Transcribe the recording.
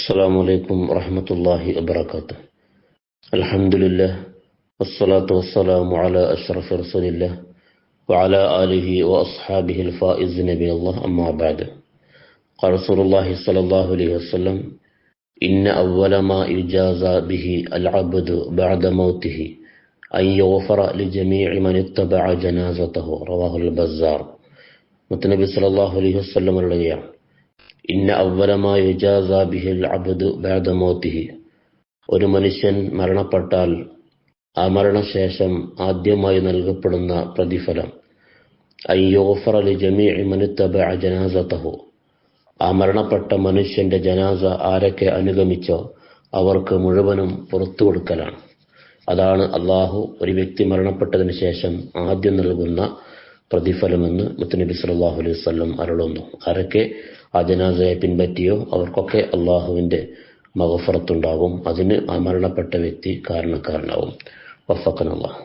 السلام عليكم ورحمة الله وبركاته. الحمد لله والصلاة والسلام على أشرف رسول الله وعلى آله وأصحابه الفائزين بالله أما بعد. قال رسول الله صلى الله عليه وسلم: إن أول ما يجازى به العبد بعد موته أن يغفر لجميع من اتبع جنازته. رواه البزار. മുത്തനബി സല്ലല്ലാഹു അലൈഹി വസല്ലം പറയുകയാണ്, ഇന്ന അവ്വലമാ യുജാസാ ബിഹിൽ അബ്ദു ബഅദ മൗതിഹി, ഒരു മനുഷ്യൻ മരണപ്പെട്ടാൽ ആ മരണശേഷം ആദ്യമായി നൽകപ്പെടുന്ന പ്രതിഫലം അൻ യുഗ്ഫറ ലിജമീഇ മൻ ഇത്തബഅ ജനാസതഹു, ആ മരണപ്പെട്ട മനുഷ്യന്റെ ജനാസ ആരൊക്കെ അനുഗമിച്ചോ അവർക്ക് മുഴുവനും പുറത്തു കൊടുക്കലാണ്. അതാണ് അള്ളാഹു ഒരു വ്യക്തി മരണപ്പെട്ടതിന് ശേഷം ആദ്യം നൽകുന്ന പ്രതിഫലമെന്ന് മുത്തനബി സല്ലല്ലാഹു അലൈഹി വസല്ലം അരുളുന്നു. ആരൊക്കെ ആ ജനാസയെ പിൻപറ്റിയോ അവർക്കൊക്കെ അള്ളാഹുവിന്റെ മഗ്ഫിറത്തുണ്ടാകും. അതിന് ആ മരണപ്പെട്ട വ്യക്തി കാരണക്കാരനാവും. വഫഖനല്ലാഹ്.